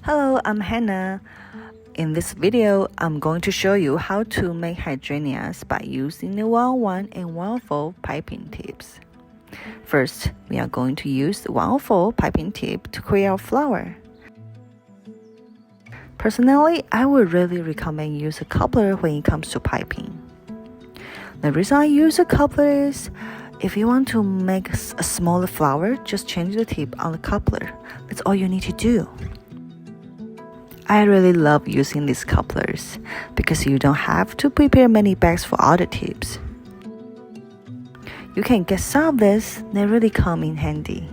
Hello, I'm Hannah. In this video, I'm going to show you how to make hydrangeas by using the 101 and 104 piping tips. First, we are going to use the 104 piping tip to create our flower. Personally, I would really recommend use a coupler when it comes to piping. The reason I use a coupler is if you want to make a smaller flower, just change the tip on the coupler. That's all you need to do. I really love using these couplers because you don't have to prepare many bags for other tips. You can get some of this, they really come in handy.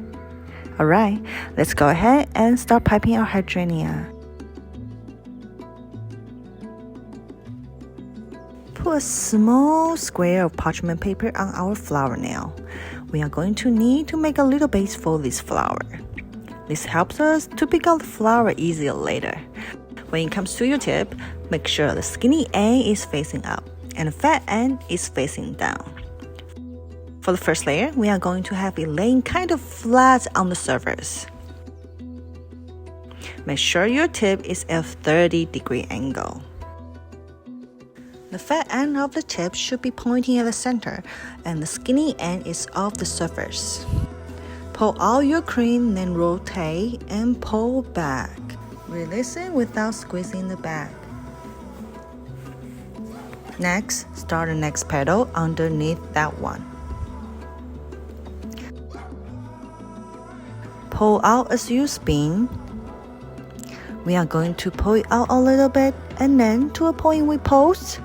Alright, let's go ahead and start piping our hydrangea. Put a small square of parchment paper on our flower nail. We are going to need to make a little base for this flower. This helps us to pick out the flower easier later. When it comes to your tip, make sure the skinny end is facing up and the fat end is facing down. For the first layer, we are going to have it laying kind of flat on the surface. Make sure your tip is at a 30-degree angle. The fat end of the tip should be pointing at the center and the skinny end is off the surface. Pull out your cream, then rotate and pull back. Release it without squeezing the bag. Next, start the next petal underneath that one. Pull out as you spin. We are going to pull it out a little bit and then to a point we pulse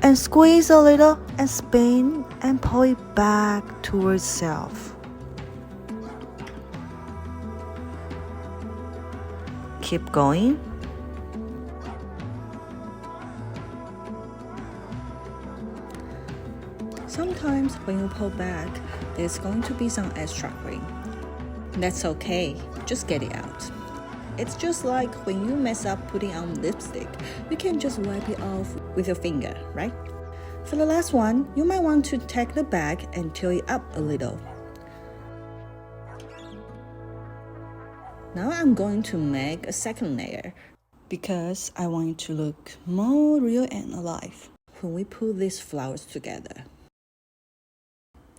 and squeeze a little and spin and pull it back towards itself. Keep going. Sometimes when you pull back, there's going to be some extra cream. That's okay, just get it out. It's just like when you mess up putting on lipstick, you can just wipe it off with your finger, right? For the last one, you might want to take the bag and tilt it up a little. Now I'm going to make a second layer because I want it to look more real and alive when we put these flowers together.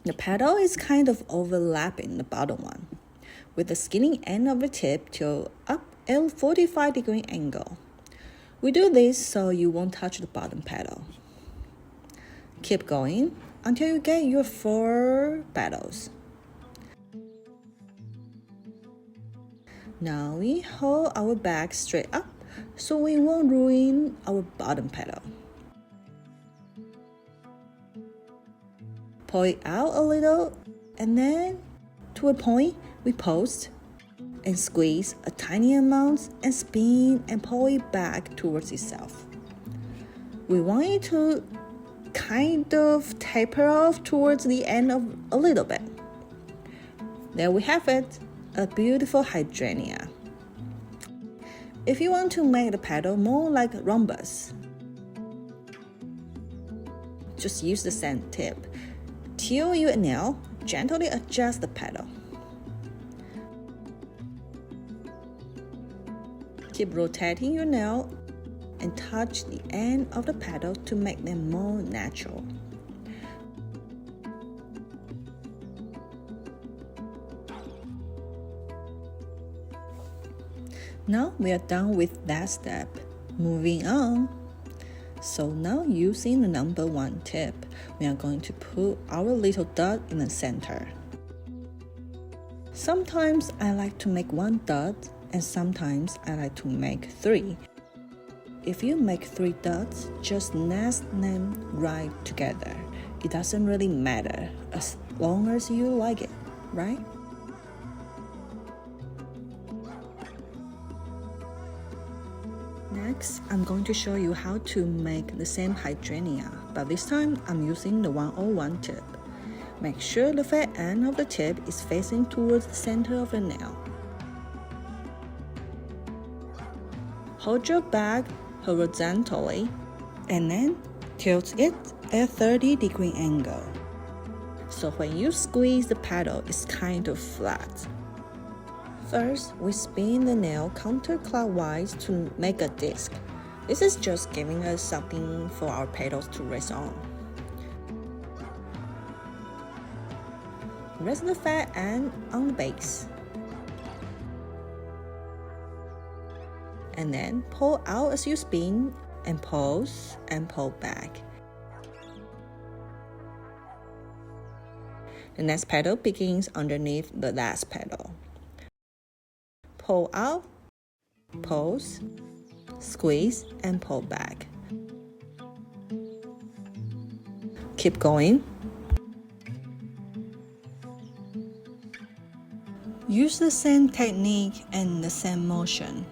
The petal is kind of overlapping the bottom one, with the skinny end of the tip tilt up at a 45-degree angle. We do this so you won't touch the bottom petal. Keep going until you get your 4 petals. Now we hold our bag straight up so we won't ruin our bottom petal. Pull it out a little and then to a point we pulse and squeeze a tiny amount and spin and pull it back towards itself. We want it to kind of taper off towards the end of a little bit. There we have it. A beautiful hydrangea. If you want to make the petal more like a rhombus, just use the same tip. Till your nail, gently adjust the petal. Keep rotating your nail and touch the end of the petal to make them more natural. Now we are done with that step. Moving on. So now using the number 1 tip, we are going to put our little dot in the center. Sometimes I like to make 1 dot and sometimes I like to make 3. If you make 3 dots, just nest them right together. It doesn't really matter as long as you like it, right? Next, I'm going to show you how to make the same hydrangea, but this time I'm using the 101 tip. Make sure the fat end of the tip is facing towards the center of the nail. Hold your bag horizontally and then tilt it at a 30-degree angle. So when you squeeze the petal, it's kind of flat. First, we spin the nail counterclockwise to make a disc. This is just giving us something for our petals to rest on. Rest the fat end on the base. And then pull out as you spin and pulse and pull back. The next petal begins underneath the last petal. Pull out, pulse, squeeze, and pull back. Keep going. Use the same technique and the same motion.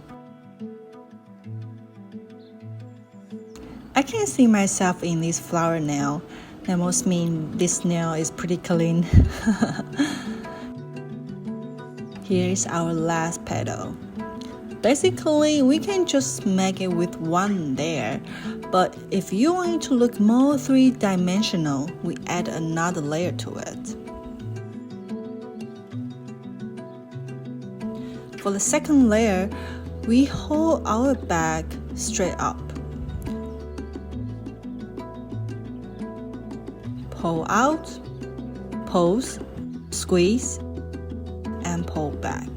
I can see myself in this flower nail. That must mean this nail is pretty clean. Here is our last petal. Basically, we can just make it with one layer, but if you want it to look more three-dimensional, we add another layer to it. For the second layer, we hold our bag straight up. Pull out, pulse, squeeze, and pull back.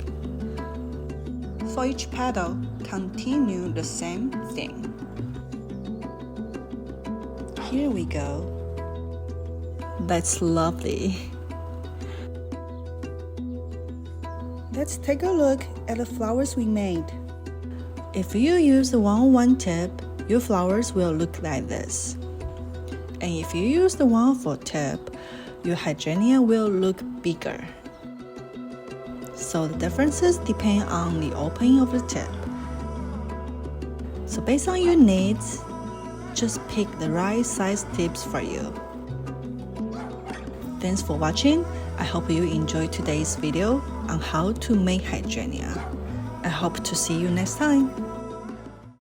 For each petal, continue the same thing. Here we go. That's lovely. Let's take a look at the flowers we made. If you use the 1-on-1 tip, your flowers will look like this. And if you use the 1-4 tip, your hydrangea will look bigger. So the differences depend on the opening of the tip. So based on your needs, just pick the right size tips for you. Thanks for watching. I hope you enjoyed today's video on how to make hydrangea. I hope to see you next time.